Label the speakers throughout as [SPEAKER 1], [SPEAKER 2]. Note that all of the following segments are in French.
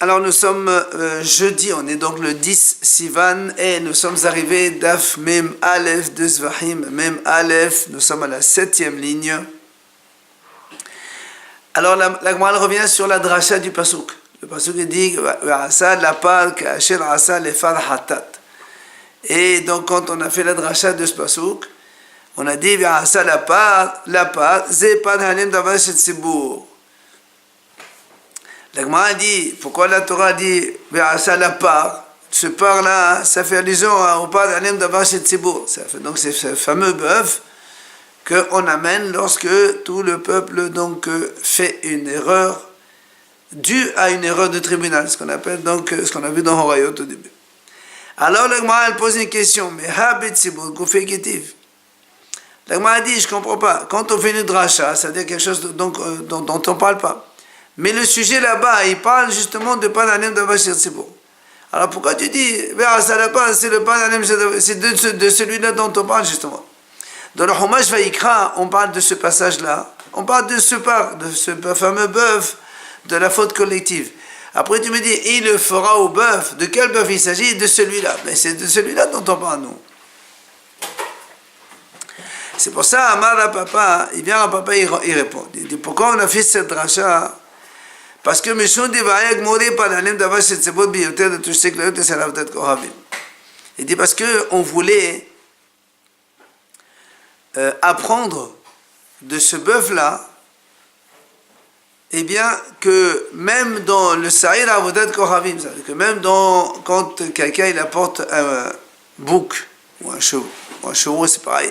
[SPEAKER 1] Alors nous sommes jeudi, on est donc le 10 Sivan et nous sommes arrivés d'Af Mem Aleph de Zvahim, Mem Aleph, nous sommes à la 7e ligne. Alors la Gemara revient sur la dracha du Pasuk. Le Pasuk dit Asa lapal ka'asher asa lefal hatat. Et donc quand on a fait la dracha de ce Pasuk, on a dit Asa lapal ze pad halim davar shet tzibur. La Gemara dit, pourquoi la Torah dit Ve'asa la part? Ce part-là, ça fait allusion au part d'Anem Davar Shet Tzibur. Donc c'est ce fameux bœuf qu'on amène lorsque tout le peuple donc fait une erreur due à une erreur de tribunal, ce qu'on appelle donc ce qu'on a vu dans Horayot au début. Alors la Gemara elle pose une question, mais Habit Tzibur, Goufé Ketiv. La Gemara dit, je ne comprends pas. Quand on fait une dracha, c'est-à-dire quelque chose dont on ne parle pas. Mais le sujet là-bas, il parle justement de Pananim de Bashir Tzibur. Alors pourquoi tu dis, c'est le Pananim, c'est de celui-là dont on parle justement. Dans le Chumash Vayikra, on parle de ce passage-là, on parle de ce fameux bœuf, de la faute collective. Après tu me dis, il le fera au bœuf. De quel bœuf il s'agit? De celui-là. Mais c'est de celui-là dont on parle, nous. C'est pour ça, Amar à papa, il vient à papa, il répond. Il dit, pourquoi on a fait cette dracha? Parce que il dit parce qu'on voulait apprendre de ce bœuf-là, eh bien, que même dans le Sa'ir Avodat Kohavim, que même quand quelqu'un il apporte un bouc ou un chevreau, c'est pareil,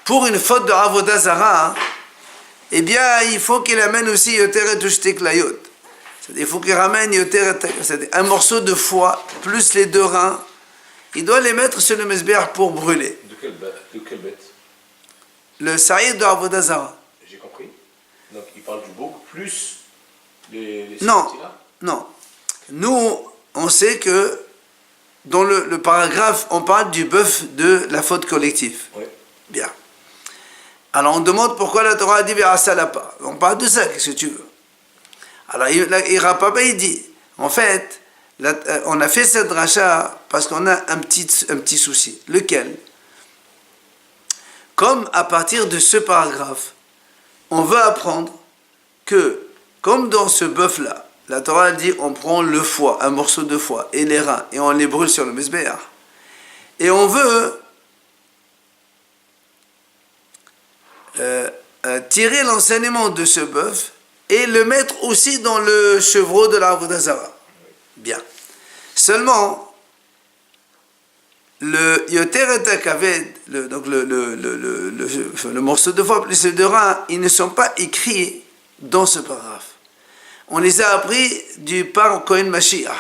[SPEAKER 1] pour une faute de Avodah Zara, eh bien, il faut qu'il amène aussi Yoter et Tushtik Layot. C'est-à-dire, il faut qu'il ramène Yoter et c'est-à-dire un morceau de foie, plus les 2 reins. Il doit les mettre sur le mesbéach pour brûler.
[SPEAKER 2] De quelle bête?
[SPEAKER 1] Le Sa'id de Avodah Zara.
[SPEAKER 2] J'ai compris. Donc, il parle du bouc plus les
[SPEAKER 1] non. Nous, on sait que dans le paragraphe, on parle du bœuf de la faute collective.
[SPEAKER 2] Oui.
[SPEAKER 1] Bien. Alors on demande pourquoi la Torah a dit Ve'asa la part. On parle de ça, qu'est-ce que tu veux? Alors il dit, en fait, on a fait cette dracha parce qu'on a un petit souci. Lequel? Comme à partir de ce paragraphe, on veut apprendre que, comme dans ce bœuf-là, la Torah dit on prend le foie, un morceau de foie, et les reins, et on les brûle sur le mesbéach. Et on veut tirer l'enseignement de ce bœuf et le mettre aussi dans le chevreau de l'Avodah Zara. Bien. Seulement, le Yoter et Takaved, donc le morceau de foie plus les 2 reins, ils ne sont pas écrits dans ce paragraphe. On les a appris du par Kohen Mashiach,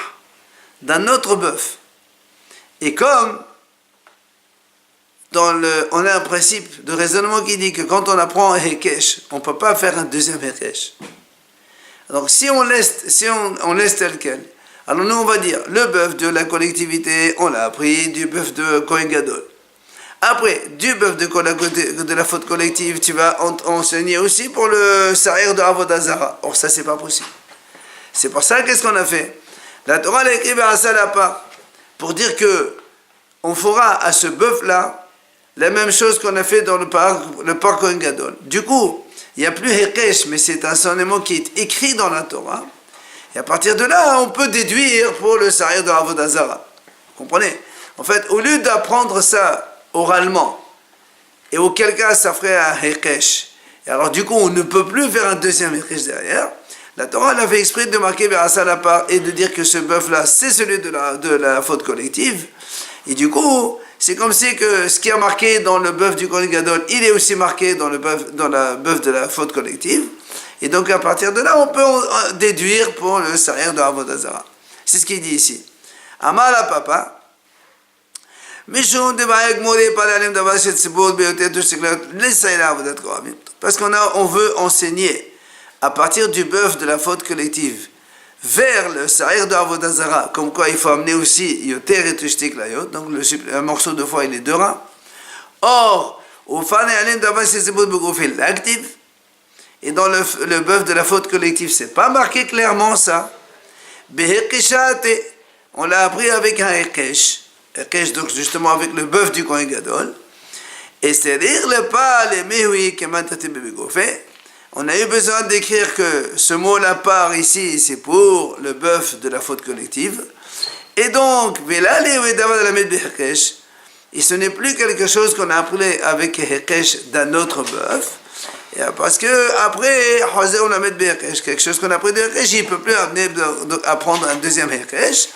[SPEAKER 1] d'un autre bœuf. Et comme on a un principe de raisonnement qui dit que quand on apprend un Hekesh, on ne peut pas faire un deuxième Hekesh. Donc si on laisse tel quel, alors nous on va dire, le bœuf de la collectivité, on l'a appris du bœuf de Kohen Gadol. Après, du bœuf de la faute collective, tu vas enseigner aussi pour le Sa'ir de Avodah Zara. Or ça c'est pas possible. C'est pour ça qu'est-ce qu'on a fait? La Torah l'a écrit à Salapa pour dire que on fera à ce bœuf-là la même chose qu'on a fait dans le parc Kohen Gadol. Du coup, il n'y a plus Hekesh, mais c'est un enseignement qui est écrit dans la Torah. Et à partir de là, on peut déduire pour le Sa'ir de Avodah Zara. Vous comprenez? En fait, au lieu d'apprendre ça oralement, et auquel cas ça ferait un Hekesh, et alors du coup, on ne peut plus faire un deuxième Hekesh derrière, la Torah elle a fait exprès de marquer Ve'asa la part et de dire que ce bœuf-là, c'est celui de la faute collective. Et du coup, c'est comme si que ce qui est marqué dans le bœuf du Kohen Gadol, il est aussi marqué dans la bœuf de la faute collective. Et donc à partir de là, on peut déduire pour le Sa'ir de Avodah Zara. C'est ce qu'il dit ici. Amar la papa. Parce qu'on veut enseigner à partir du bœuf de la faute collective vers le Sa'ir de Avodah Zara, comme quoi il faut amener aussi Yoter et Tushtik Layot, donc un morceau de foie et les 2 reins. Or, au Fan et Alim d'avant c'est l'actif, et dans le bœuf de la faute collective, c'est pas marqué clairement ça. Behekeshate, on l'a appris avec un hekesh. Hekesh, donc justement avec le bœuf du Kohen Gadol. Et c'est dire le pas les mehui que on a eu besoin d'écrire que ce mot la part ici, c'est pour le bœuf de la faute collective. Et donc, et ce n'est plus quelque chose qu'on a appris avec Hekesh d'un autre bœuf. Parce que après, on a mis quelque chose qu'on a appris de Hekesh, il ne peut plus apprendre un deuxième Hekesh.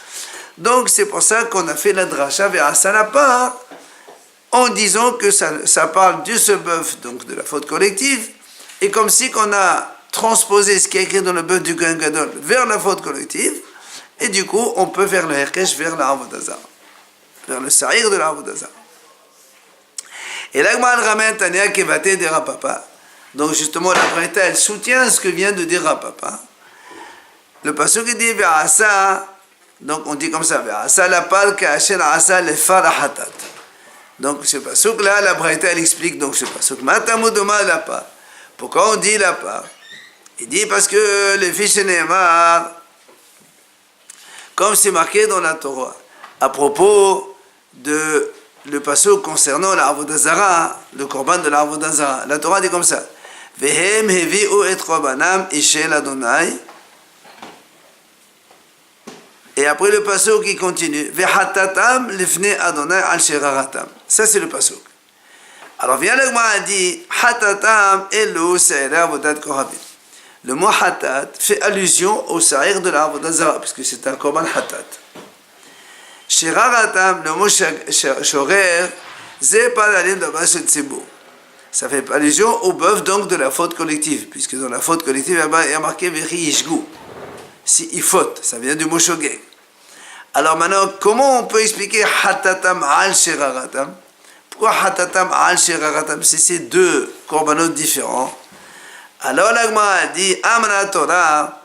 [SPEAKER 1] Donc c'est pour ça qu'on a fait la dracha vers Asa la part, en disant que ça parle de ce bœuf, donc de la faute collective, et comme si qu'on a transposé ce qui est écrit dans le bœuf du Kohen Gadol vers la faute collective, et du coup, on peut faire le Hekesh vers la Avodah, vers le Sa'ir de la Avodah. Et là, il ramène Tania Kevate de Rapapa. Donc, justement, la Braïta, elle soutient ce que vient de dire Rapapa. Le pasuk dit Ve'asa, donc on dit comme ça Ve'asa la pal ka'asher asa le farahatat. Donc, ce pasuk là, la Braïta, elle explique donc ce pasuk. Matamudoma la pal. Pourquoi on dit la pal? Il dit parce que le fils de Neymar, comme c'est marqué dans la Torah, à propos de le pasuk concernant la Avodah Zara, le korban de la Avodah Zara. La Torah dit comme ça. Vehem hevi'u et korbanam ishel Adonai. Et après le pasuk qui continue. Vehatatam lifne Adonai al sheraratam. Ça c'est le pasuk. Alors vient le Gemara dit hatatam elu se'ere avodat kohabim. Le mot hatat fait allusion au sa'ir de la Avodah Zara, puisque c'est un korban hatat. Sheraratam, le mot shorer, c'est pas la ligne de base de Tzibur. Ça fait allusion au bœuf donc de la faute collective, puisque dans la faute collective, il y a marqué Veri Yishgu. Si il faute, ça vient du mot shogeg. Alors maintenant, comment on peut expliquer hatatam al sheraratam? Pourquoi hatatam al sheraratam? C'est ces deux korbanot différents. Alors l'agma a dit Amna Torah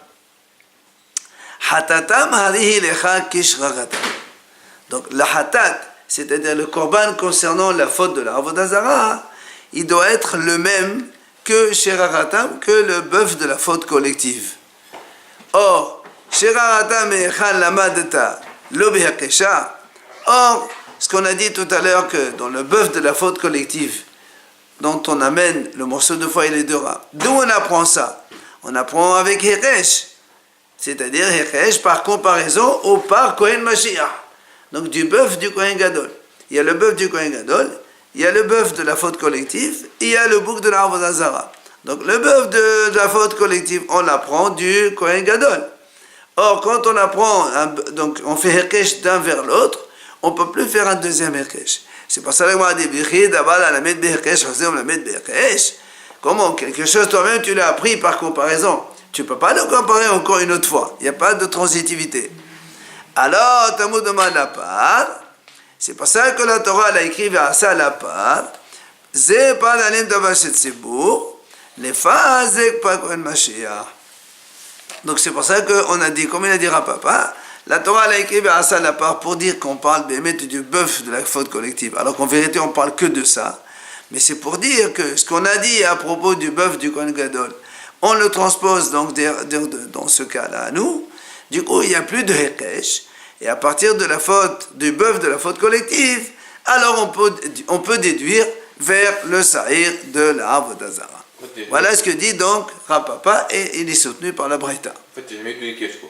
[SPEAKER 1] hatatam harihi lecha kishraratam. Donc la hatat, c'est-à-dire le korban concernant la faute de la Avodah Zara, il doit être le même que sheraratam, que le bœuf de la faute collective. Or, sheraratam echan lamadeta lo bihakesha. Or, ce qu'on a dit tout à l'heure que dans le bœuf de la faute collective, dont on amène le morceau de foie et les deux rats. D'où on apprend ça? On apprend avec Hekesh, c'est-à-dire Hekesh par comparaison au par Kohen Mashiach, donc du bœuf du Kohen Gadol. Il y a le bœuf du Kohen Gadol, il y a le bœuf de la faute collective, et il y a le bouc de la Avodah Zara. Donc le bœuf de la faute collective, on l'apprend du Kohen Gadol. Or, quand on apprend, donc on fait Hekesh d'un vers l'autre, on ne peut plus faire un deuxième Hekesh. C'est pour ça que moi, je dis, comment quelque chose toi-même tu l'as appris par comparaison. Tu ne peux pas le comparer encore une autre fois. Il n'y a pas de transitivité. Alors, Talmud demande la part. C'est pour ça que la Torah l'a écrit à ça la part. C'est pas la ligne de Vachet Tzibur. Les phases, c'est pas Kohen Mashiach. Donc c'est pour ça qu'on a dit, comme il a dit Rapapa, la Torah l'a écrit à ça la part pour dire qu'on parle du bœuf de la faute collective. Alors qu'en vérité, on ne parle que de ça. Mais c'est pour dire que ce qu'on a dit à propos du bœuf du Kohen Gadol, on le transpose donc dans ce cas-là à nous. Du coup, il n'y a plus de Hekesh. Et à partir de la faute, du bœuf de la faute collective, alors on peut déduire vers le Sa'ir de la Avodah Zara. Voilà ce que dit donc Rapapa et il est soutenu par la Braïta.
[SPEAKER 2] En fait, il n'y a jamais de Hekesh, quoi.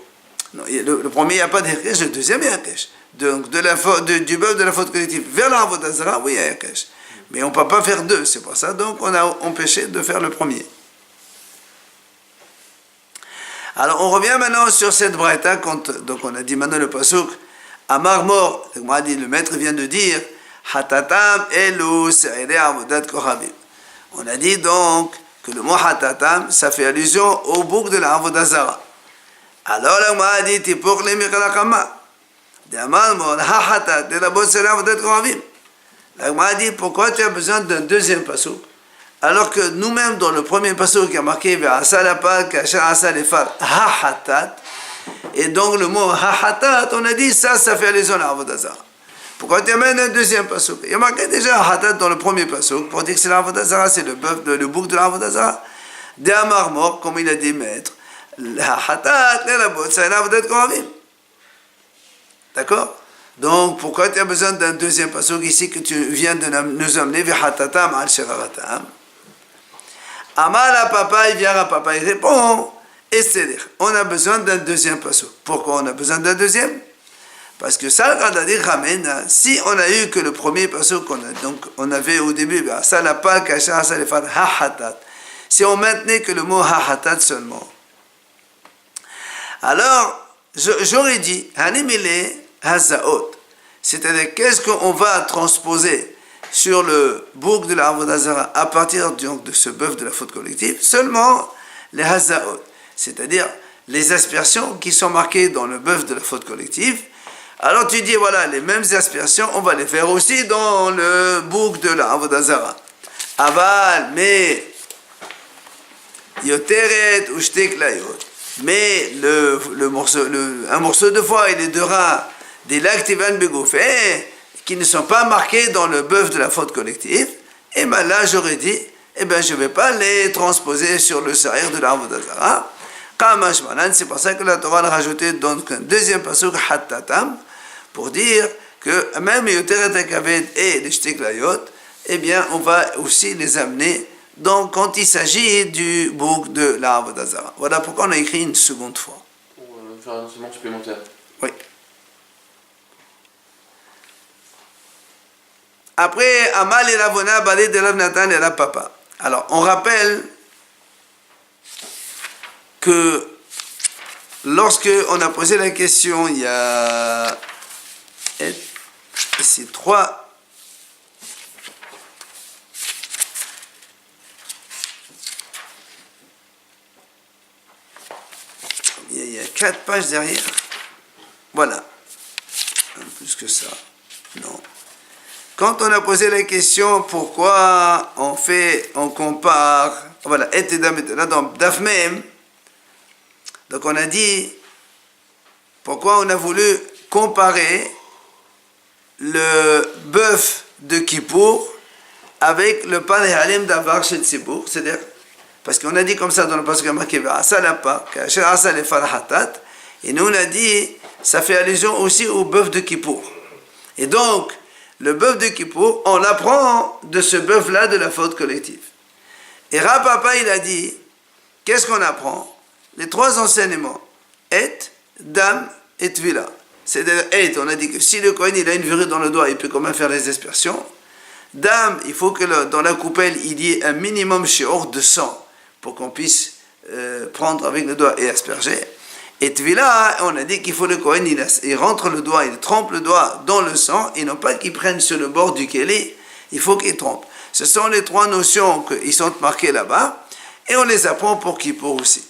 [SPEAKER 1] Non, le premier, il n'y a pas de Hekesh, le deuxième, il y a Hekesh. Donc, du bœuf de la faute collective vers la Avodah Zara, oui, il y a Hekesh. Mais on ne peut pas faire deux, c'est pour ça. Donc, on a empêché de faire le premier. Alors, on revient maintenant sur cette braïta. Donc, on a dit maintenant le pasuk. Amar mor, le maître vient de dire Hatatam elu se'ere avodat kohabim. On a dit donc que le mot Hatatam, ça fait allusion au bouc de la Avodah Zara. Alors, la Gemara dit, t'es pour les Mikhalakama. La Gemara dit, pourquoi tu as besoin d'un deuxième pasuk? Alors que nous-mêmes, dans le premier pasuk qui a marqué Ha-hatat, et donc le mot Ha-hatat, on a dit, ça fait allusion à la Avodah Zara. Pourquoi tu amènes un deuxième pasuk? Il y a marqué déjà Ha-hatat dans le premier pasuk, pour dire que c'est la Avodah Zara, c'est le bouc de la Avodah Zara. D'Amar mort, comme il a dit maître. La hatat, la rabot, ça n'a peut-être qu'on d'accord? Donc, pourquoi tu as besoin d'un deuxième pasuk ici que tu viens de nous amener vers hatatam al shiraratam? Amal à papa, il vient à papa, il répond, et c'est-à-dire, on a besoin d'un deuxième pasuk. Pourquoi on a besoin d'un deuxième? Parce que ça, ramène, si on a eu que le premier pasuk qu'on avait au début, ça n'a pas caché, ça les fait hatat. Si on maintenait que le mot hatat seulement, alors j'aurais dit hanimile hazaot, c'est-à-dire qu'est-ce qu'on va transposer sur le bouc de la Avodah Zara à partir donc de ce bœuf de la faute collective, seulement les hazaot, c'est-à-dire les aspersions qui sont marquées dans le bœuf de la faute collective. Alors tu dis voilà, les mêmes aspersions, on va les faire aussi dans le bouc de la Avodah Zara. Aval, mais Yoteret ou Shteklayot. Mais un morceau de foie et les deux rats des lactivan begoufé qui ne sont pas marqués dans le bœuf de la faute collective, et bien là j'aurais dit, je ne vais pas les transposer sur le sahir de la Avodah Zara. C'est pour ça que la Torah a rajouté donc un deuxième pasuk hattatam pour dire que même Yoteret Akaved et les Shteklayot, on va aussi les amener donc quand il s'agit du bouc de la Avodah Zara. Voilà pourquoi on a écrit une seconde fois.
[SPEAKER 2] Pour faire un enseignement supplémentaire.
[SPEAKER 1] Oui. Après, Amal et Ravona, Balé de Rav Natan et Rav Papa. Alors, on rappelle que lorsque on a posé la question, il y a ici 3. Il y a 4 pages derrière. Voilà. Plus que ça. Non. Quand on a posé la question pourquoi on compare, voilà, là dans Dafmem, donc on a dit pourquoi on a voulu comparer le bœuf de Kippour avec le pan halim d'avar chez Tzibour, c'est-à-dire parce qu'on a dit comme ça dans le passage marqué Asalapa, et nous on a dit ça fait allusion aussi au bœuf de Kippour. Et donc le bœuf de Kippour, on apprend de ce bœuf-là de la faute collective. Et Rav Papa il a dit qu'est-ce qu'on apprend? Les 3 enseignements, Et, Dam et Tvila. C'est-à-dire, Et, on a dit que si le Kohen il a une verrue dans le doigt, il peut quand même faire les aspersions. Dam, il faut que dans la coupelle il y ait un minimum shiur de sang pour qu'on puisse prendre avec le doigt et asperger. Et Tvila, on a dit qu'il faut le Kohen, il rentre le doigt, il trempe le doigt dans le sang, et non pas qu'il prenne sur le bord du keli, il faut qu'il trempe. Ce sont les 3 notions qui sont marquées là-bas, et on les apprend pour Kippour aussi.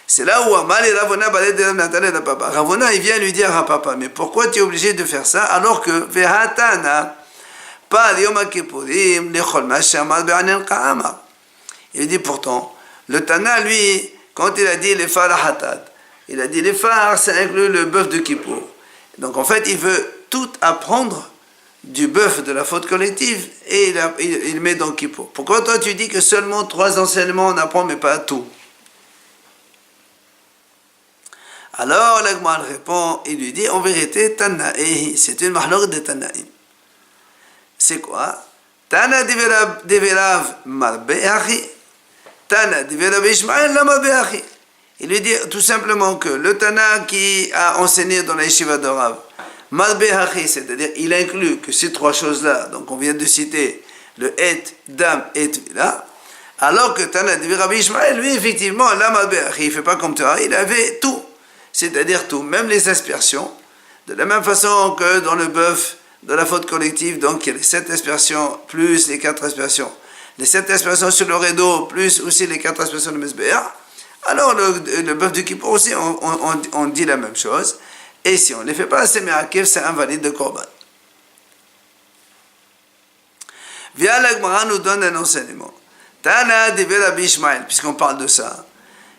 [SPEAKER 1] C'est là où Amal et Ravona balait de Nathan et de Papa. Ravona, il vient lui dire à Papa, mais pourquoi tu es obligé de faire ça alors que Vehatana, pas Yom Kippourim, lechol mashamal be'anen ka'amar. Il dit pourtant, le Tana, lui, quand il a dit les farahatat, il a dit les phares, ça inclut le bœuf de Kippour. Donc en fait, il veut tout apprendre du bœuf de la faute collective et il met dans Kippour. Pourquoi toi tu dis que seulement 3 enseignements on apprend mais pas tout? Alors l'Agmal répond, il lui dit en vérité, Tanaï, c'est une mahlok de Tanaïm. C'est quoi? Tana deverav marbeachi, Tana deverav Ishmael la marbeachi. Il lui dit tout simplement que le Tana qui a enseigné dans la yeshiva de Rav, marbeachi, c'est-à-dire il inclut que ces 3 choses-là, donc on vient de citer le Et, Dam et Tvila, alors que Tana deverav Ishmael, lui effectivement, la marbeachi, il ne fait pas comme toi, il avait tout. C'est-à-dire tout, même les aspersions, de la même façon que dans le bœuf de la faute collective, donc il y a les 7 aspersions plus les 4 aspersions. Les 7 aspersions sur le rideau plus aussi les 4 aspersions de Mesbéa. Alors le bœuf de Kippour aussi, on dit la même chose. Et si on ne les fait pas, c'est Merakev, c'est invalide de Korban. Via l'Agmara nous donne un enseignement. Tana devera Bishmael, puisqu'on parle de ça.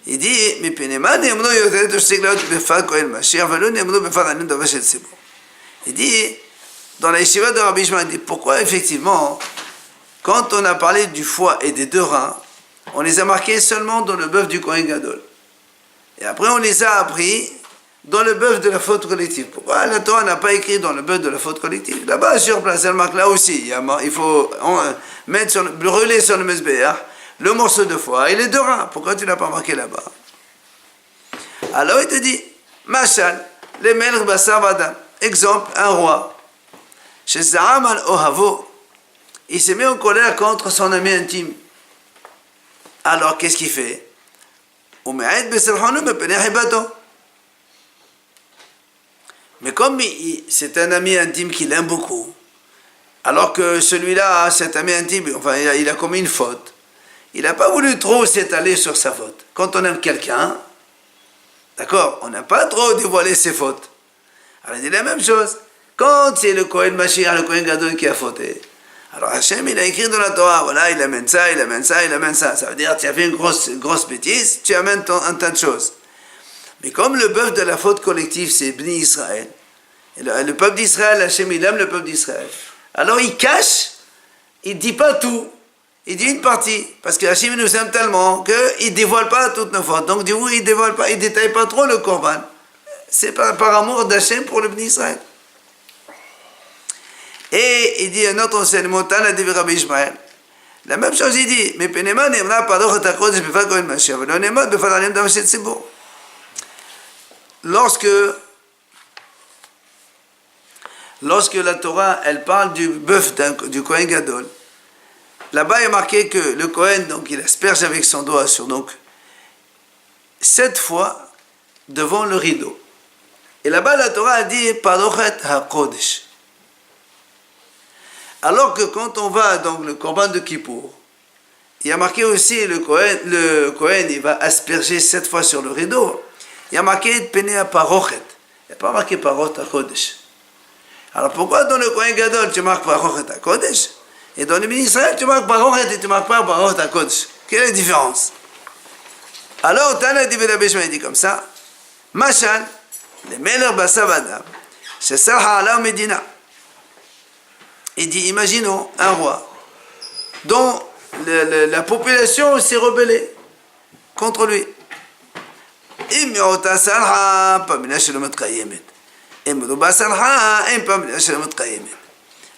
[SPEAKER 1] Il dit, il dit, dans la yeshiva de Rabbi Ishmael, il dit, pourquoi effectivement, quand on a parlé du foie et des 2 reins, on les a marqués seulement dans le bœuf du Kohen Gadol. Et après, on les a appris dans le bœuf de la faute collective. Pourquoi la Torah n'a pas écrit dans le bœuf de la faute collective? Là-bas, sur place, elle marque là aussi. Il faut brûler sur le Mizbeach le morceau de foie et les 2 reins. Pourquoi tu ne l'as pas marqué là-bas? Alors il te dit, Machal, les Melch Basar Vadam. Exemple, un roi. Chez Zaham al-Ohavo, il s'est mis en colère contre son ami intime. Alors qu'est-ce qu'il fait? Mais comme c'est un ami intime qu'il aime beaucoup, alors que celui-là, cet ami intime, enfin, il a commis une faute, il n'a pas voulu trop s'étaler sur sa faute. Quand on aime quelqu'un, d'accord, on n'a pas trop dévoilé ses fautes. Alors il dit la même chose. Quand c'est le Kohen Mashiach, le Kohen Gadol qui a fauté, alors Hachem, il a écrit dans la Torah, voilà, il amène ça, il amène ça, il amène ça. Ça veut dire, tu as fait une grosse bêtise, tu amènes un tas de choses. Mais comme le bœuf de la faute collective, c'est Bni Israël, et le peuple d'Israël, Hachem, il aime le peuple d'Israël. Alors il cache, il ne dit pas tout, il dit une partie, parce que Hachem nous aime tellement qu'il ne dévoile pas toutes nos fautes. Donc du coup, il ne détaille pas trop le Korban. C'est par amour d'Hachem pour le Bni Israël. Et il dit un autre enseignement, Tana de Rabbi Ishmael. La même chose, il dit, mais Penema n'emna paroch et akodesh befal Kohen Mashiach, velo nemot befal alim davashet tzibur. Lorsque la Torah, elle parle du bœuf du Kohen Gadol, là-bas, il est marqué que le Kohen, donc, il asperge avec son doigt sur, donc, 7 fois devant le rideau. Et là-bas, la Torah a dit, parochet hakodesh. Alors que quand on va dans le Korban de Kippour, il y a marqué aussi le Kohen, il va asperger 7 fois sur le rideau. Il y a marqué Penea Parochet. Il n'y a pas marqué Parot HaKodesh. Alors pourquoi dans le Kohen Gadol tu marques Parochet HaKodesh et dans le Bni Israël tu marques Parochet et tu marques pas Parot HaKodesh? Quelle est la différence? Alors Tana dit il dit comme ça, Machal, le Melech Basar Vadam, c'est Sarha Ala Medina. Il dit, imaginons un roi dont la population s'est rebellée contre lui.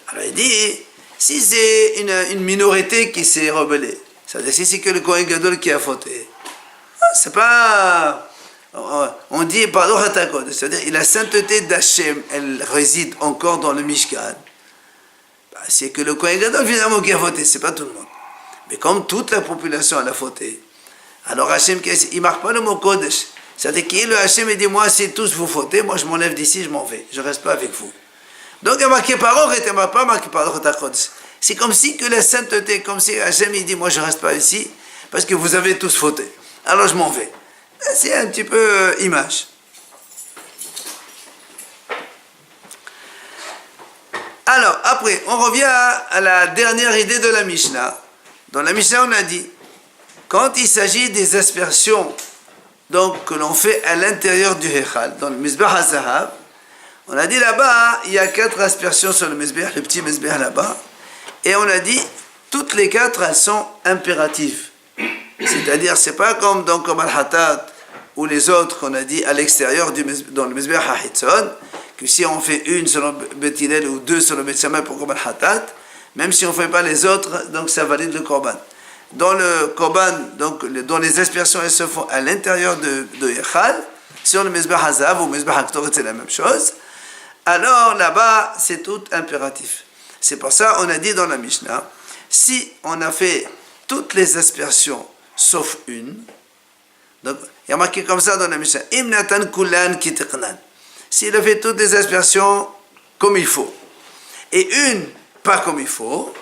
[SPEAKER 1] Alors il dit, si c'est une minorité qui s'est rebellée, c'est-à-dire si c'est que le Kohen Gadol qui a fauté, c'est pas... On dit, pardon, c'est-à-dire la sainteté d'Hachem, elle réside encore dans le Mishkan. C'est que le Kohen Gadol finalement qui a fauté, c'est pas tout le monde. Mais comme toute la population a fauté, alors Hachem, il ne marque pas le mot Kodesh. C'est-à-dire qu'il le Hachem, il dit, moi, si tous vous fautez, moi je m'enlève d'ici, je m'en vais. Je ne reste pas avec vous. Donc il y a marqué Paror et il n'y a pas marqué Paror et Kodesh. C'est comme si que la sainteté, comme si Hachem, il dit, moi je ne reste pas ici, parce que vous avez tous fauté. Alors je m'en vais. C'est un petit peu image. Alors, après, on revient à la dernière idée de la Mishnah. Dans la Mishnah, on a dit, quand il s'agit des aspersions donc, que l'on fait à l'intérieur du Hechal, dans le Mizbeach HaZahav, on a dit là-bas, il y a 4 aspersions sur le Mizbeach, le petit Mizbeach là-bas, et on a dit, toutes les 4, elles sont impératives. C'est-à-dire, c'est pas comme dans Korban Hatat, ou les autres qu'on a dit à l'extérieur, dans le Mizbeach HaHitzon, que si on fait une sur le Bet Hillel ou 2 sur le Bet Shammai pour Korban Hatat, même si on ne fait pas les autres, donc ça valide le Korban. Dans le Korban, donc dans les aspersions, elles se font à l'intérieur de Yechal, sur le Mizbeach HaZahav ou Mizbeach HaKtoret, c'est la même chose. Alors là-bas, c'est tout impératif. C'est pour ça on a dit dans la Mishnah, si on a fait toutes les aspersions sauf une, donc il y a marqué comme ça dans la Mishnah, Im Natan Kulan Kitiqnan. S'il a fait toutes les aspersions comme il faut, et une pas comme il faut,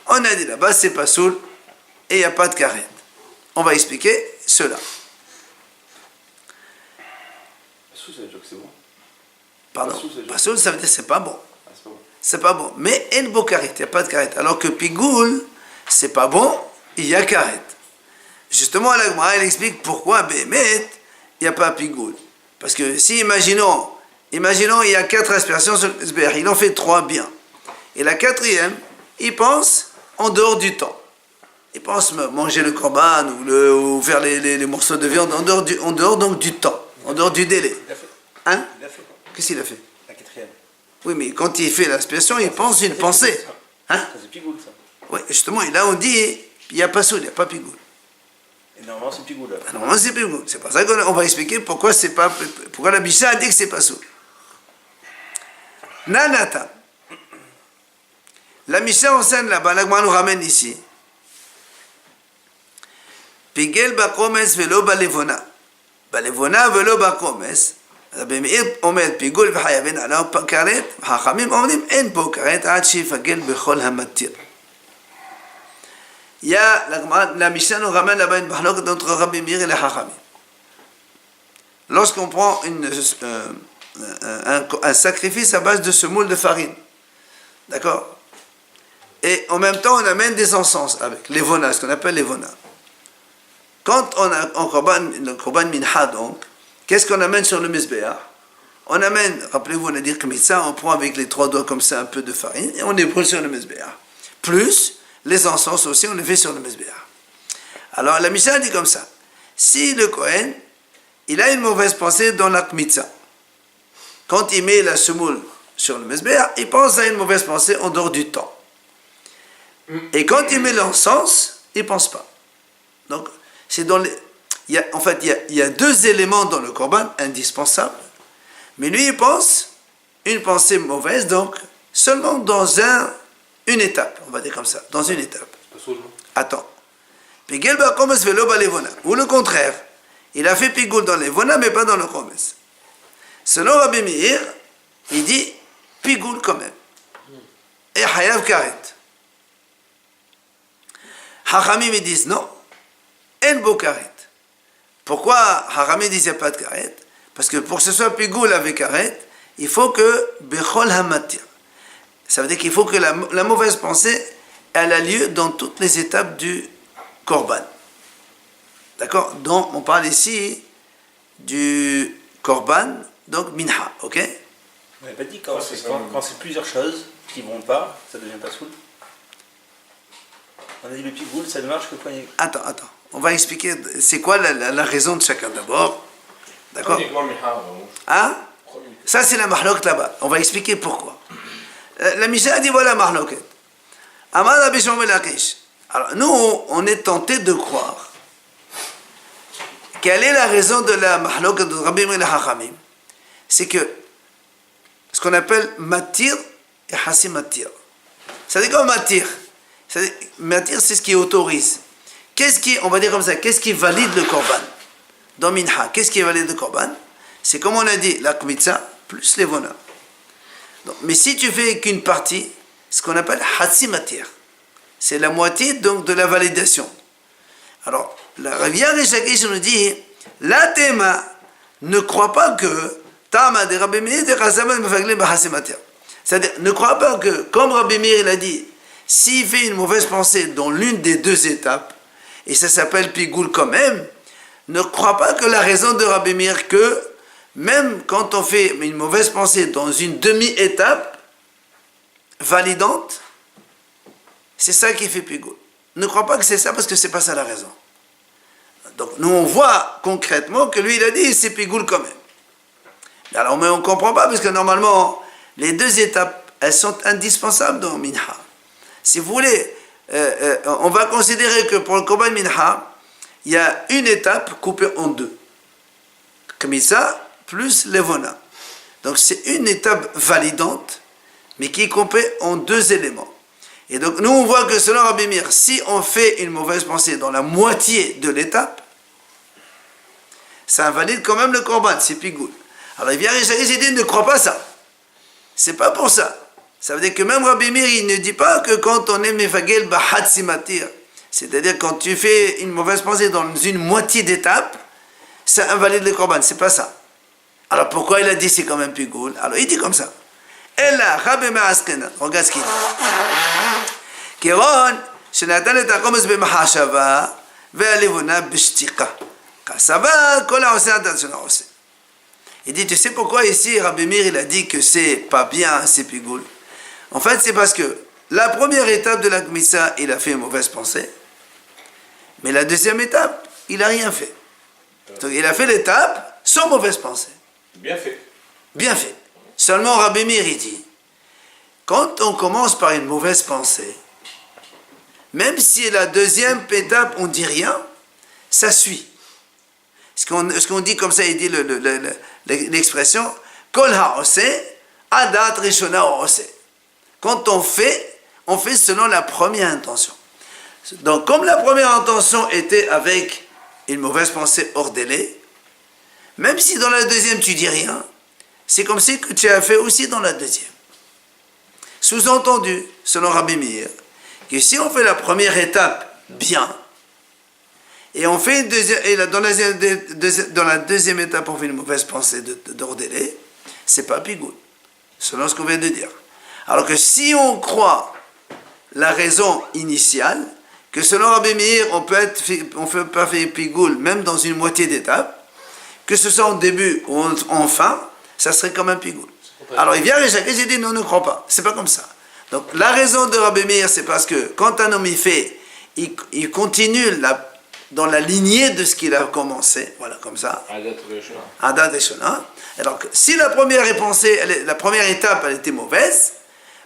[SPEAKER 1] on a dit là-bas, c'est pas soul, et il n'y a pas de karet. On va expliquer cela.
[SPEAKER 2] Soul, ça veut dire que c'est bon.
[SPEAKER 1] Pardon, pas soul, ça veut dire que c'est pas bon.
[SPEAKER 2] Ah, c'est pas bon.
[SPEAKER 1] C'est pas bon. Mais il y a beau karet, il n'y a pas de karet. Alors que pigoul, c'est pas bon, il y a karet. Justement, la Gemara, elle explique pourquoi, Bémet, il n'y a pas pigoul. Parce que si, imaginons, il y a 4 aspersions sur le Mizbeach, il en fait 3 bien. Et la 4e, il pense en dehors du temps. il pense manger le korban ou faire les morceaux de viande en dehors donc du temps, en dehors du délai.
[SPEAKER 2] Il l'a fait.
[SPEAKER 1] Hein?
[SPEAKER 2] Il l'a fait.
[SPEAKER 1] Qu'est-ce qu'il a fait?
[SPEAKER 2] La quatrième.
[SPEAKER 1] Oui, mais quand il fait l'aspiration, il pense une pensée. Hein?
[SPEAKER 2] Ça, c'est pigoule, ça.
[SPEAKER 1] Oui, justement, et là on dit, il n'y a pas soul, il n'y a pas pigoule.
[SPEAKER 2] Et normalement, c'est pigoule.
[SPEAKER 1] Ah, normalement, c'est pigoule. C'est pour ça qu'on va expliquer pourquoi la Mishnah a dit que c'est pas soul. Nanata. La Mishnah enseigne là-bas, l'Agma nous ramène ici. Pigel bakomes velo balevona. Balevona velo bakomes. רבי מאיר עומד פיגול וחייבים עליו כרת, החכמים אומרים אין פה כרת עד שיפגל בכל המתיר. La Mishnah nous ramène là-bas une bahloque entre Rabbi Meir et les Hachamim. Lorsqu'on prend un sacrifice à base de semoule de farine, d'accord, et en même temps on amène des encens avec les vonas, ce qu'on appelle les vonas. Quand on a le korban minha donc, qu'est-ce qu'on amène sur le Mizbeach? On amène, rappelez-vous, on a dit comme ça, on prend avec les 3 doigts comme ça un peu de farine et on les brûle sur le Mizbeach. Plus les encens aussi, on les fait sur le Mizbeach. Alors la Mishnah dit comme ça, si le Kohen, il a une mauvaise pensée dans la Kmitza, quand il met la semoule sur le Mizbeach, il pense à une mauvaise pensée en dehors du temps. Et quand il met l'encens, il ne pense pas. Donc, c'est dans les... Il y a 2 éléments dans le korban indispensables, mais lui il pense une pensée mauvaise, donc seulement dans une étape, on va dire comme ça, dans une étape. Attends. Pigel bakomes velo balevona. Ou le contraire, il a fait pigoul dans les vona, mais pas dans le komes. Selon Rabbi Meir, il dit pigoul quand même. Et hayav karet. Hachamim ils disent non, en bo karet. Pourquoi Haramé disait il n'y a pas de karet? Parce que pour que ce soit pigoul avec karet, il faut que bechol hamatir. Ça veut dire qu'il faut que la mauvaise pensée, elle a lieu dans toutes les étapes du korban. D'accord? Donc on parle ici du korban, donc minha, ok?
[SPEAKER 2] On n'avait pas dit quand c'est plusieurs choses qui ne vont pas, ça ne devient pas soul. On a dit le pigoul, ça ne marche que quand il y a...
[SPEAKER 1] Attends. On va expliquer c'est quoi la raison de chacun d'abord. D'accord? Hein? Ça c'est la mahlok là-bas. On va expliquer pourquoi. La Mishnah dit voilà mahloket. Amar Rabbi Shmuel Lakish. Alors nous, on est tenté de croire. Quelle est la raison de la mahlok de Rabbi Meir et Hachamim? C'est que ce qu'on appelle matir et hasimatir. Ça veut dire quoi matir? Matir c'est ce qui autorise. On va dire comme ça, qu'est-ce qui valide le korban? Dans Minha, qu'est-ce qui valide le korban? C'est comme on a dit, la kmitza plus les vona. Mais si tu fais qu'une partie, ce qu'on appelle hatsimatir, c'est la moitié donc de la validation. Alors, la Ravière et Shakish nous dit, la théma ne croit pas que Tama de Rabbi Meir de Chazaman Mefaglim Bahasimatir. C'est-à-dire, ne croit pas que, comme Rabbi Meir il a dit, s'il fait une mauvaise pensée dans l'une des 2 étapes, et ça s'appelle pigoul quand même, ne crois pas que la raison de Rabbi Meir que même quand on fait une mauvaise pensée dans une demi-étape validante, c'est ça qui fait pigoul. Ne crois pas que c'est ça parce que c'est pas ça la raison. Donc nous on voit concrètement que lui il a dit c'est pigoul quand même. Alors mais on comprend pas parce que normalement les 2 étapes elles sont indispensables dans Minha. Si vous voulez on va considérer que pour le korban minha, il y a une étape coupée en 2. Kmitza plus levona. Donc c'est une étape validante, mais qui est coupée en 2 éléments. Et donc nous on voit que selon Rabbi Meir, si on fait une mauvaise pensée dans la moitié de l'étape, ça invalide quand même le korban, c'est pigoul. Alors il vient et il dit ne crois pas ça. C'est pas pour ça. Ça veut dire que même Rabbi Meir, il ne dit pas que quand on est mefagel bahat simatir, c'est-à-dire quand tu fais une mauvaise pensée dans une moitié d'étape, ça invalide le korban, c'est pas ça. Alors pourquoi il a dit c'est quand même pigoul? Alors il dit comme ça. Ella Rabbi Meir Askena, regarde ce qu'il dit. Kéron, שנתן את החומץ במחשבה והלבונה בשתיקה. כסבה כל העושה עד שלא עושה. Il dit, tu sais pourquoi ici Rabbi Meir il a dit que c'est pas bien, c'est pigoul? En fait, c'est parce que la première étape de la Kmitza, il a fait une mauvaise pensée. Mais la deuxième étape, il n'a rien fait. Donc il a fait l'étape sans mauvaise pensée.
[SPEAKER 2] Bien fait.
[SPEAKER 1] Bien fait. Seulement Rabbi Meir, il dit, quand on commence par une mauvaise pensée, même si la deuxième étape, on ne dit rien, ça suit. Ce qu'on dit comme ça, il dit l'expression Kol ha'ose, adat rishona ha'ose. Quand on fait selon la première intention. Donc, comme la première intention était avec une mauvaise pensée hors délai, même si dans la deuxième tu dis rien, c'est comme si que tu as fait aussi dans la deuxième. Sous-entendu, selon Rabbi Meir, que si on fait la première étape bien, et on fait dans la deuxième étape, on fait une mauvaise pensée d'hors délai, c'est pas pigoul, selon ce qu'on vient de dire. Alors que si on croit la raison initiale, que selon Rabbi Meir, on peut pas faire pigoul même dans une moitié d'étape, que ce soit en début ou en fin, ça serait comme un pigoul. Alors il vient et j'ai dit non, ne crois pas. C'est pas comme ça. Donc la raison de Rabbi Meir, c'est parce que quand un homme y fait, il continue dans la lignée de ce qu'il a commencé, voilà, comme ça. Adat Rishona. Alors si la première étape, elle était mauvaise,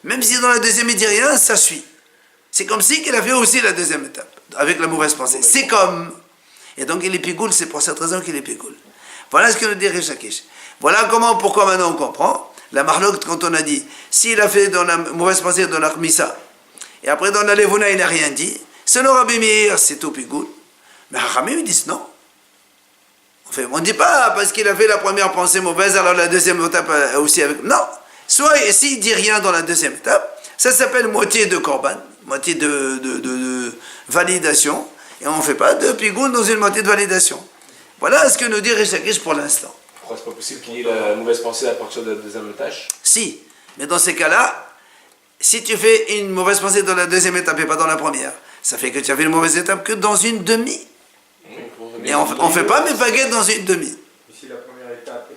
[SPEAKER 1] même si dans la deuxième il dit rien, ça suit. C'est comme si qu'il a fait aussi la deuxième étape, avec la mauvaise pensée. C'est comme. Et donc il est pigoul, c'est pour cette raison qu'il est pigoul. Voilà ce que nous dit Rish Lakish. Voilà pourquoi maintenant on comprend. La marloque, quand on a dit, s'il a fait dans la mauvaise pensée dans la Khmissa, et après dans la Levuna il n'a rien dit, selon Rabbi Meir, c'est tout pigoul. Mais Hachamim, ils disent non. On ne dit pas parce qu'il a fait la première pensée mauvaise, alors la deuxième étape aussi avec. Non. Soit s'il ne dit rien dans la deuxième étape, ça s'appelle moitié de korban, moitié de validation, et on ne fait pas de pigoul dans une moitié de validation. Voilà ce que nous dit Rish Lakish pour l'instant.
[SPEAKER 2] Pourquoi c'est pas possible qu'il y ait la mauvaise pensée à partir de la deuxième tâche?
[SPEAKER 1] Si, mais dans ces cas-là, si tu fais une mauvaise pensée dans la deuxième étape et pas dans la première, ça fait que tu as fait une mauvaise étape que dans une demi. Et on ne fait pas mes baguettes dans une demi.
[SPEAKER 3] Mais si la première étape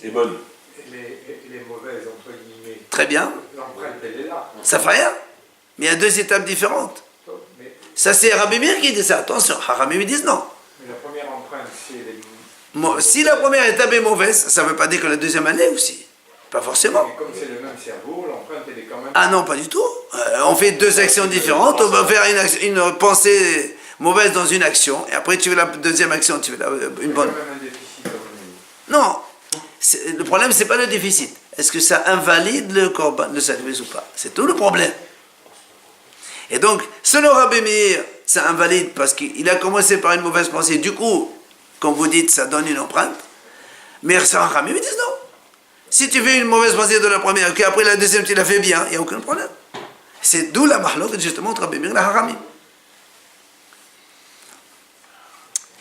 [SPEAKER 2] est bonne,
[SPEAKER 3] elle est mauvaise, entre guillemets,
[SPEAKER 1] très bien,
[SPEAKER 3] l'empreinte elle est là.
[SPEAKER 1] ça fait rien. Mais il y a deux étapes différentes.
[SPEAKER 3] Mais,
[SPEAKER 1] Ça c'est Rabbi Meir qui dit ça, attention, Rabbi Meir disent non.
[SPEAKER 3] mais la première empreinte, si elle est...
[SPEAKER 1] Si la première étape est mauvaise, ça ne veut pas dire que la deuxième année aussi. Pas forcément.
[SPEAKER 3] Mais comme c'est le même cerveau, l'empreinte elle est quand même...
[SPEAKER 1] Ah non, pas du tout. On fait deux actions différentes. On va faire une pensée mauvaise dans une action, et après tu veux la deuxième action, tu veux une bonne.
[SPEAKER 3] Il y a quand même un déficit, comme on dit.
[SPEAKER 1] Non. Le problème, c'est pas le déficit. Est-ce que ça invalide le korban, le sacrifice ou pas? C'est tout le problème. Et donc, selon Rabbi Meir, ça invalide parce qu'il a commencé par une mauvaise pensée. Du coup, comme vous dites, ça donne une empreinte. Mais selon Rabbi Meir, ils disent non. Si tu fais une mauvaise pensée de la première, qu'après la deuxième, tu la fais bien, il n'y a aucun problème. C'est d'où la mahlok, justement, entre Rabbi Meir et la Haramim.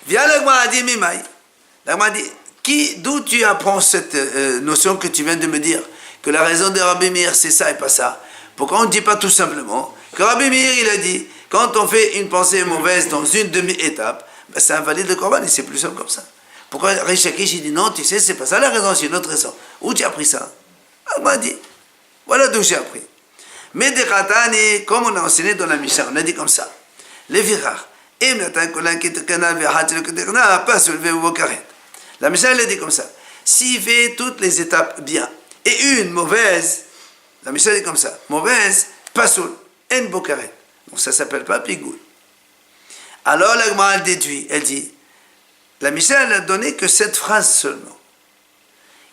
[SPEAKER 1] Viens l'Agma dit Mimaï. L'Agma dit, d'où tu apprends cette notion que tu viens de me dire, que la raison de Rabbi Meir c'est ça et pas ça? Pourquoi on ne dit pas tout simplement que Rabbi Meir il a dit, quand on fait une pensée mauvaise dans une demi-étape, ben, ça invalide le korban et c'est plus simple comme ça. Pourquoi Rish Lakish il dit non, tu sais, c'est pas ça la raison, c'est une autre raison. Où tu as appris ça? L'Agma dit, voilà d'où j'ai appris. Mais des khatani, comme on a enseigné dans la Mishnah, on a dit comme ça. Les virars. La Mishnah elle a dit comme ça. S'il fait toutes les étapes bien et une mauvaise, la Mishnah dit comme ça. Mauvaise, pasoul, en bokaret. Donc ça ne s'appelle pas pigoul. Alors la Gemara elle déduit, elle dit, la Mishnah elle a donné que cette phrase seulement.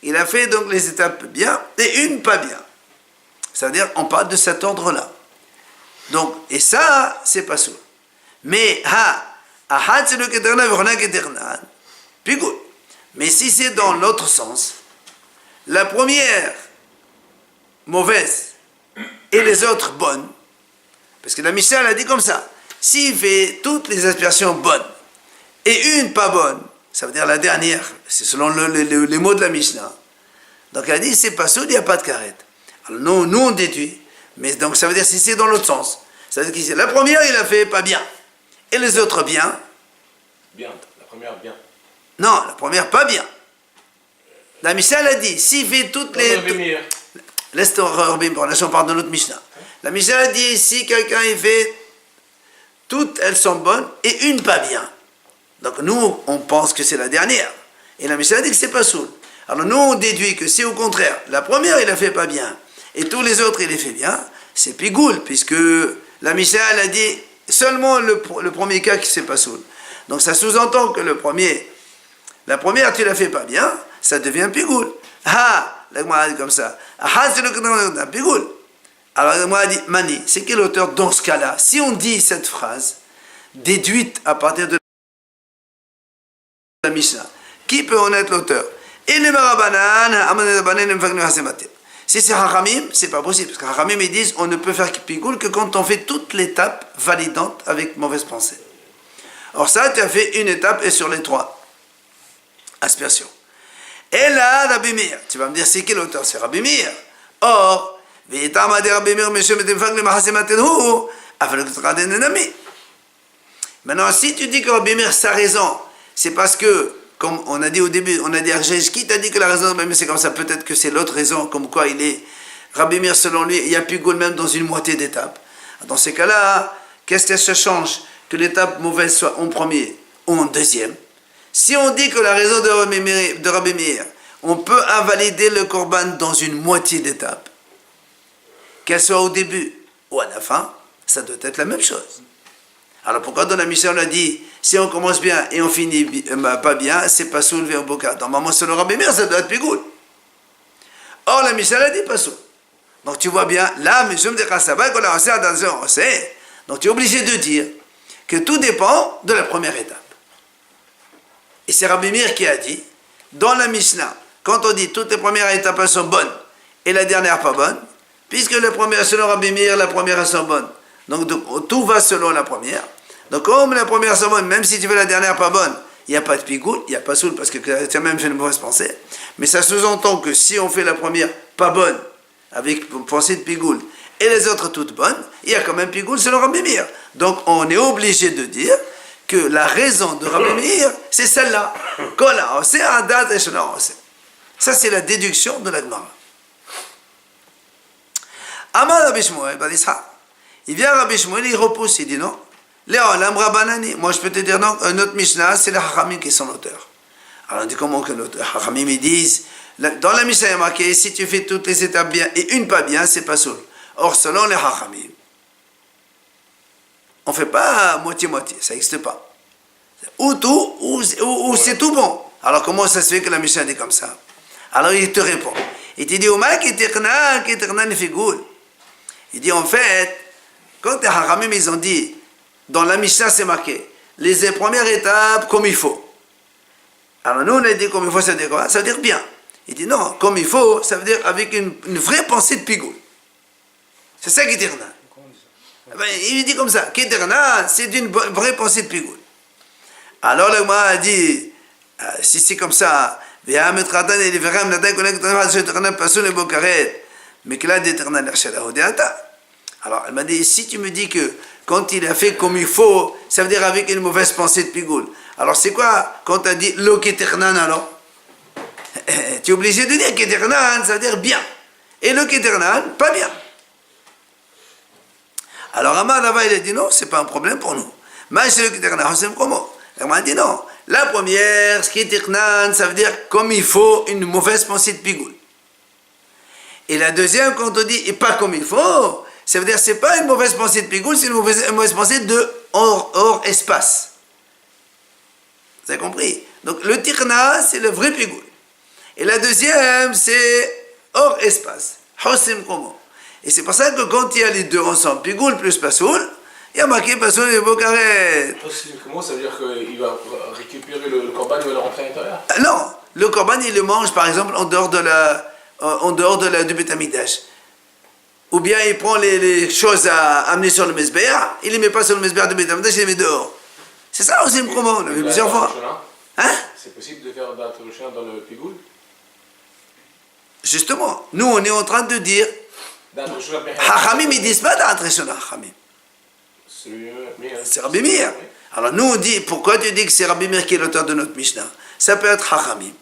[SPEAKER 1] Il a fait donc les étapes bien et une pas bien. C'est-à-dire on parle de cet ordre-là. Donc, et ça, c'est pasoul. Mais, mais si c'est dans l'autre sens, la première mauvaise et les autres bonnes, parce que la Mishnah elle a dit comme ça, s'il fait toutes les aspirations bonnes et une pas bonne, ça veut dire la dernière, c'est selon les mots de la Mishnah, donc elle a dit c'est pas sûr, il n'y a pas de carrette. Alors nous on déduit, mais donc ça veut dire si c'est dans l'autre sens, ça veut dire que la première il a fait pas bien. Et les autres bien?
[SPEAKER 2] Bien, la première bien.
[SPEAKER 1] Non, la première pas bien. La Mishnah a dit, s'il fait toutes les... Laisse ton Rabbi, on parle de notre Mishnah. La Mishnah a dit, si quelqu'un il fait toutes elles sont bonnes et une pas bien. Donc nous, on pense que c'est la dernière. Et la Mishnah dit que c'est pas soul. Alors nous, on déduit que si au contraire, la première, il a fait pas bien, et tous les autres, il les fait bien, c'est pigoul, puisque la Mishnah, elle a dit seulement le premier cas qui c'est pas soul. Donc ça sous-entend que la première, tu la fais pas bien, ça devient pigoul. Ah, la Gemara dit comme ça. Ah, c'est le pigoul. Alors la Gemara dit, Mani, c'est quel auteur dans ce cas-là? Si on dit cette phrase, déduite à partir de la Mishnah, qui peut en être l'auteur? Et les Marabanan, si c'est Hachamim, c'est pas possible. Parce que Hachamim, ils disent, on ne peut faire pigoul que quand on fait toute l'étape validante avec mauvaise pensée. Or ça, tu as fait une étape et sur les 3 aspersions. Et là, Rabbi Meir, tu vas me dire, c'est quel auteur? C'est Rabbi Meir. Or, maintenant, si tu dis que Rabbi Meir, sa raison, c'est parce que, comme on a dit au début, on a dit qui t'a dit que la raison de Rabbi Meir c'est comme ça, peut-être que c'est l'autre raison, comme quoi il est Rabbi Meir, selon lui, il y a pigoul même dans une moitié d'étape. Dans ces cas-là, qu'est-ce que ça change que l'étape mauvaise soit en premier ou en deuxième? Si on dit que la raison de Rabbi Meir, on peut invalider le korban dans une moitié d'étape, qu'elle soit au début ou à la fin, ça doit être la même chose. Alors pourquoi dans la Mishnah on a dit, si on commence bien et on finit pas bien, c'est pas soulevé au boka. Normalement, selon Rabbi Meir, ça doit être pigoul. Or, la Mishnah a dit pas soul. Donc tu vois bien, là, donc tu es obligé de dire que tout dépend de la première étape. Et c'est Rabbi Meir qui a dit, dans la Mishnah, quand on dit toutes les premières étapes elles sont bonnes et la dernière pas bonne, puisque la première, selon Rabbi Meir, la première elles sont bonnes. Donc tout va selon la première. Donc comme la première sont bonnes, même si tu fais la dernière pas bonne, il n'y a pas de pigoul, il n'y a pas soul parce que tu as même fait une mauvaise pensée. Mais ça sous-entend que si on fait la première pas bonne, avec pensée de pigoul, et les autres toutes bonnes, il y a quand même pigoul selon Rabbi Meir. Donc on est obligé de dire que la raison de Rabbi Meir, c'est celle-là. Ça c'est la déduction de la Gemara. Amar Rabbi Shmuel, il vient Rabbi Shmuel, il repousse, il dit non. Moi je peux te dire non, notre Mishnah, c'est les Hachamim qui sont l'auteur. Alors on dit comment que les Hachamim ils disent, dans la Mishnah il y a marqué, si tu fais toutes les étapes bien et une pas bien, c'est pas soul. Or selon les Hachamim, on ne fait pas moitié-moitié, ça n'existe pas. Ou tout, ou c'est tout bon. Alors comment ça se fait que la Mishnah dit comme ça? Alors il te répond. Il te dit, il dit en fait, quand les Hachamim ils ont dit, dans la Mishnah c'est marqué, les premières étapes comme il faut. Alors nous on a dit comme il faut, ça veut dire quoi? Ça veut dire bien. Il dit non, comme il faut, ça veut dire avec une vraie pensée de pigoul. C'est ça qui dit Rnan. Il dit comme ça, qui dit Rnan, c'est d'une vraie pensée de pigoul. Alors le Gemara a dit, si c'est comme ça, alors elle m'a dit, si tu me dis que quand il a fait comme il faut, ça veut dire avec une mauvaise pensée de pigoul. Alors c'est quoi quand tu as dit lo keternan alors? Tu es obligé de dire keternan, ça veut dire bien. Et le keternan, pas bien. Alors Amar là-bas il a dit non, c'est pas un problème pour nous. Mais c'est le keternan, c'est comment? Elle m'a dit non. La première, ce qui est keternan, ça veut dire comme il faut une mauvaise pensée de pigoul. Et la deuxième, quand on dit et pas comme il faut, ça veut dire c'est pas une mauvaise pensée de pigoul, c'est une mauvaise pensée de hors espace. Vous avez compris? Donc le tirna, c'est le vrai pigoul. Et la deuxième, c'est hors espace. Hosim komo. Et c'est pour ça que quand il y a les deux ensemble, pigoul plus pasoul, il y a marqué pasoul et bokaret.
[SPEAKER 2] Hosim komo, ça veut dire qu'il va récupérer le korban, il va le rentrer à l'intérieur?
[SPEAKER 1] Non, le korban il le mange par exemple en dehors du Beth Amikdash. Ou bien il prend les choses à amener sur le Mesbéa, il ne les met pas sur le Mesbéa de Beth Amikdash, il les met dehors. C'est ça aussi le comment, on l'a vu plusieurs fois. Hein?
[SPEAKER 2] C'est possible de faire d'Atrushin dans le pigoul?
[SPEAKER 1] Justement, nous on est en train de dire Hachamim, ils disent pas d'Atrushin Hachamim. C'est Rabbi Meir. Alors nous on dit, pourquoi tu dis que c'est Rabbi Meir qui est l'auteur de notre Mishnah? Ça peut être Hachamim.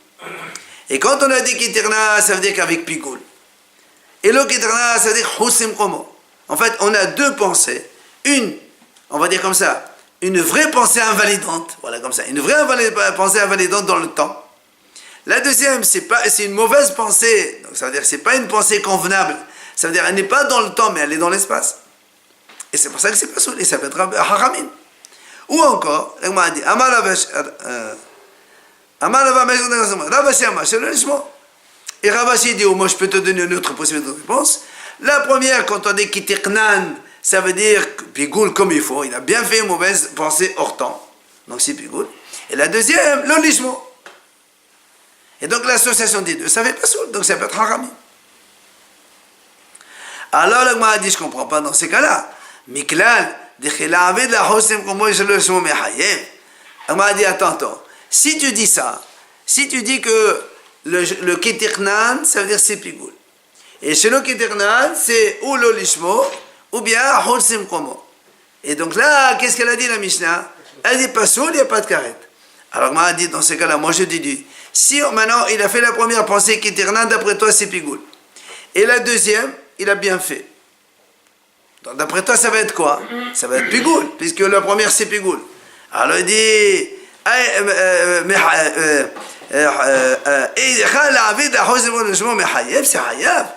[SPEAKER 1] Et quand on a dit Kitirna, ça veut dire qu'avec pigoul. Et le Kitirna, ça veut dire Husim Komo. En fait, on a deux pensées. Une on va dire comme ça, une vraie pensée invalidante, voilà comme ça, une vraie pensée invalidante dans le temps. La deuxième, c'est une mauvaise pensée, donc ça veut dire que c'est pas une pensée convenable, ça veut dire elle n'est pas dans le temps, mais elle est dans l'espace. Et c'est pour ça que c'est pas soul, ça peut être haramim. Ou encore, l'agma a dit, et Ravashi dit, moi je peux te donner une autre possibilité de réponse. La première, quand on dit kitiknan, ça veut dire pigoul comme il faut, il a bien fait une mauvaise pensée hors temps, donc c'est pigoul. Et la deuxième, l'olishmo. Et donc l'association des deux, ça fait pas soul, donc ça peut être haramim. Alors l'agma a dit, je comprends pas dans ces cas-là. Miklal, l'agma a dit, attends, si tu dis ça, si tu dis que le kitiknan, ça veut dire c'est pigoul. Et chez le kitiknan, c'est ou l'olishmo, ou bien holsim komo. Et donc là, qu'est-ce qu'elle a dit la Mishnah? Elle dit pas soul, il n'y a pas de karet. Alors l'agma a dit, dans ces cas-là, moi je dis, si maintenant il a fait la première pensée kitiknan, d'après toi c'est pigoul. Et la deuxième, il a bien fait. Donc d'après toi, ça va être quoi? Ça va être pigoul, puisque la première c'est pigoul. Alors il dit, c'est hayav.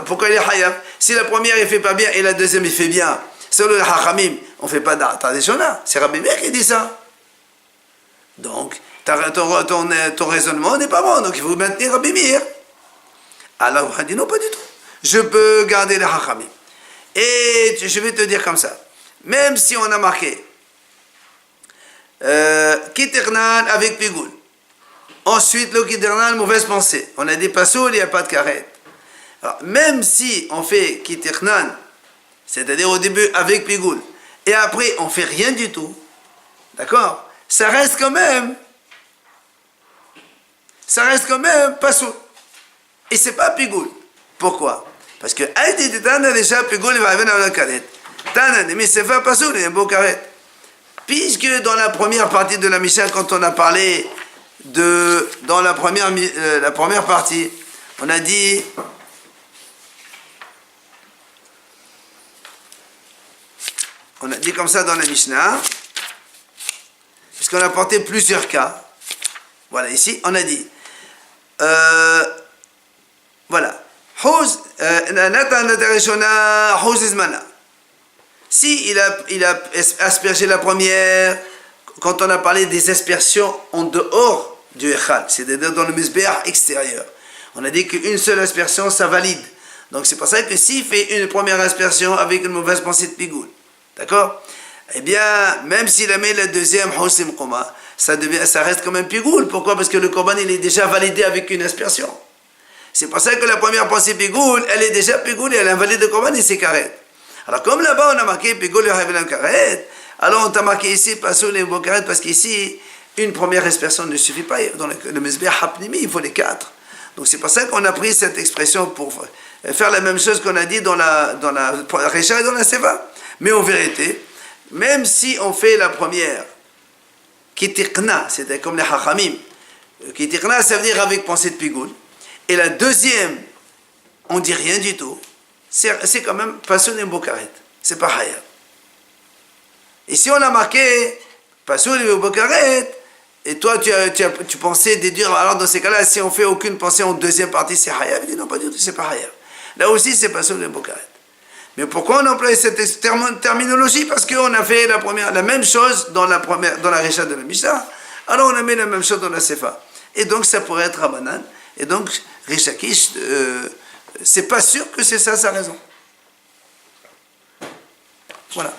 [SPEAKER 1] Pourquoi il est hayav? Si la première il fait pas bien et la deuxième il fait bien, selon le hachamim, on fait pas d'attention. C'est Rabbi Meir qui dit ça. Donc ton raisonnement n'est pas bon, donc il faut maintenir Rabbi Meir. Alors on dit non, pas du tout. Je peux garder le hachamim. Et je vais te dire comme ça, même si on a marqué kitiknan avec pigoul, ensuite le kitiknan, mauvaise pensée, on a dit pas soul, il n'y a pas de karet. Alors même si on fait kitiknan, c'est-à-dire au début avec pigoul, et après on fait rien du tout, d'accord, ça reste quand même pas soul. Et c'est pas pigoul. Pourquoi? Parce que Aïti Tana déjà pigoul il va venir à la karet. Tana mais c'est pas soul, il y a un beau karet. Puisque dans la première partie de la Mishnah, quand on a parlé dans la première partie, on a dit comme ça dans la Mishnah, puisqu'on a porté plusieurs cas. Voilà, ici, on a dit, voilà, si il a aspergé la première, quand on a parlé des aspersions en dehors du echal, c'est-à-dire dans le misbéach extérieur, on a dit qu'une seule aspersion, ça valide. Donc c'est pour ça que s'il fait une première aspersion avec une mauvaise pensée de pigoul, d'accord? Eh bien, même s'il a mis la deuxième, hosim koma, ça reste quand même pigoul. Pourquoi? Parce que le korban, il est déjà validé avec une aspersion. C'est pour ça que la première pensée pigoul, elle est déjà pigoul et elle invalide le korban et c'est karet. Alors comme là-bas on a marqué pigoul et havelam karet, alors on t'a marqué ici pasoul et bon karet parce qu'ici une première aspersion ne suffit pas. Dans le mesbeh hapnimi, il faut les 4. Donc c'est pour ça qu'on a pris cette expression pour faire la même chose qu'on a dit dans la Récha et dans la Seva. Mais en vérité, même si on fait la première kitikna, c'était comme les hachamim, kitikna ça veut dire avec pensée de pigoul, et la deuxième on dit rien du tout, c'est quand même pasoul et bokaret, c'est pas hayab. Et si on a marqué pasoul et bokaret, et toi tu pensais déduire, alors dans ces cas-là, si on fait aucune pensée en deuxième partie, c'est hayab. Il dit non, pas du tout, c'est pas hayab. Là aussi c'est pasoul et bokaret. Mais pourquoi on emploie cette terminologie? Parce qu'on a fait la même chose dans la Récha de la Mishnah, alors on a mis la même chose dans la Sefa. Et donc ça pourrait être Rabanan, et donc Rish Lakish, c'est pas sûr que c'est ça sa raison. Voilà.